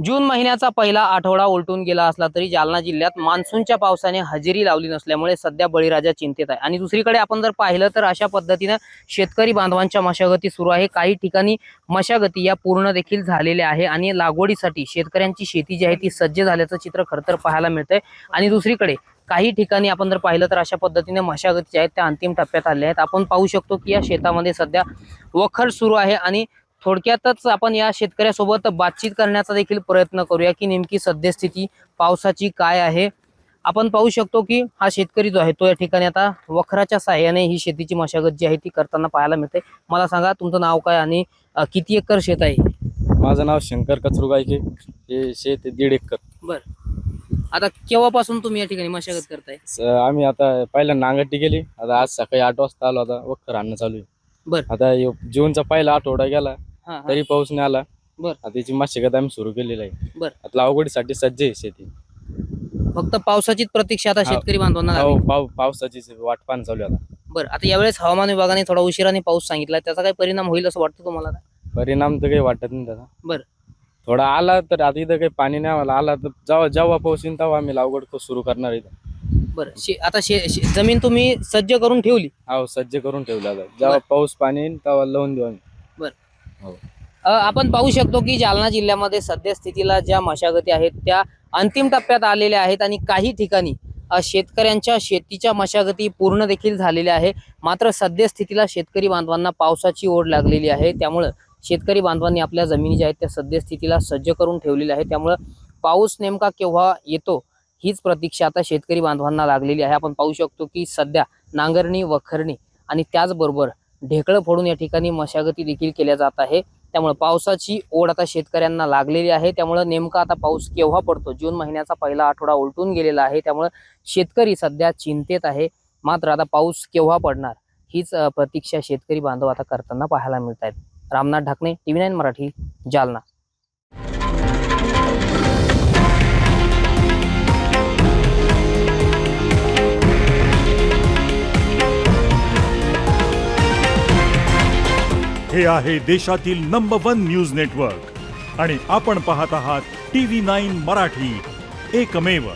जून महिन्याचा पहिला आठवडा उलटून गेला असला तरी जालना जिल्ह्यात मान्सूनच्या पावसाने हजेरी लावली नसल्यामुळे सध्या बळीराजा चिंतेत आहे। आणि दुसरीकडे आपण जर पाहिलं तर अशा पद्धतीने शेतकरी बांधवांच्या मशागती सुरू आहे। काही ठिकाणी मशागती या पूर्ण देखील झालेल्या आहे आणि लागवडीसाठी शेतकऱ्यांची शेती जी आहे ती सज्ज झाल्याचं चित्र खरं तर पाहायला मिळतंय। आणि दुसरीकडे काही ठिकाणी आपण जर पाहिलं तर अशा पद्धतीने मशागती आहेत त्या अंतिम टप्प्यात आल्या आहेत। आपण पाहू शकतो की या शेतामध्ये सध्या वखर सुरू आहे आणि थोडक्यातच आपण या शेतकऱ्यासोबत बातचीत करण्याचा देखील प्रयत्न करूया की नेमकी सद्यस्थिती पावसाची काय आहे। आपण पाहू शकतो की हा शेतकरी जो आहे तो या ठिकाणी आता वखराच्या सहाय्याने ही शेतीची मशागत जी आहे ती करताना पाहायला मिळते। मला सांगा तुमचं नाव काय आणि किती एकर शेत आहे? माझं नाव शंकर कचरुगायके। हे शेत आहे 1.5 एकर। बर, आता केव्हापासून तुम्ही या ठिकाणी मशागत करताय? आम्ही आता पहिला नांगरटी गेली, आता आज सकाळी 8 वाजता आलो, आता वखर आणणं चालू आहे। बर, आता जूनचा पहिला आठवडा गेला तरी पाऊस नाही आला। बर, आता त्याची मशागत आम्ही सुरू केलेली आहे। बर, आता लागवडीसाठी सज्ज आहे शेती। फक्त पावसाचीच प्रतीक्षा आता शेतकरी बांधवांना लागली। पावसाची वाट पाहणं चालू आहे आता। बर, आता यावेळेस हवामान विभागाने थोडा उशिराने पाऊस सांगितला, त्याचा काही परिणाम होईल असं वाटतं तुम्हाला? परिणाम तर काही वाटत नाही त्याचा। बर, थोडा आला तर आता इथं काही पाणी नाही आला तर जेव्हा पाऊस येईल तेव्हा आम्ही लागवड सुरू करणार इथं। बर, आता जमीन तुम्ही सज्ज करून ठेवली? हो, सज्ज करून ठेवलं आता, जेव्हा पाऊस पाणी येईल तेव्हा लावून देऊ आम्ही। बर, हो। आपण पाहू शकतो की जालना जिल्ह्यामध्ये सद्यस्थितीला ज्या मशागती आहेत त्या अंतिम टप्प्यात आलेल्या आहेत आणि काही ठिकाणी शेतकऱ्यांच्या शेतीच्या मशागती पूर्ण देखील झालेल्या आहे। मात्र सद्यस्थितीला शेतकरी बांधवांना पावसाची ओढ लागलेली आहे, त्यामुळे शेतकरी बांधवांनी आपल्या जमिनी ज्या आहेत त्या सद्यस्थितीला सज्ज करून ठेवलेल्या आहे। त्यामुळे पाऊस नेमका केव्हा येतो हीच प्रतीक्षा आता शेतकरी बांधवांना लागलेली आहे। आपण पाहू शकतो की सध्या नांगरणी, वखरणी आणि त्याचबरोबर ढेकळं फोडून या ठिकाणी मशागती देखील केल्या जात आहे। त्यामुळे पावसाची ओढ आता शेतकऱ्यांना लागलेली आहे। त्यामुळे नेमका आता पाऊस केव्हा पडतो, जून महिन्याचा पहिला आठवडा उलटून गेलेला आहे, त्यामुळे शेतकरी सध्या चिंतेत आहे। मात्र आता पाऊस केव्हा पडणार हीच प्रतीक्षा शेतकरी बांधव आता करताना पाहायला मिळत आहेत। रामनाथ ढाकणे, TV9 मराठी, जालना। हे आहे देशातील नंबर 1 न्यूज नेटवर्क आणि आपण पाहत आहात TV9 मराठी, एकमेव।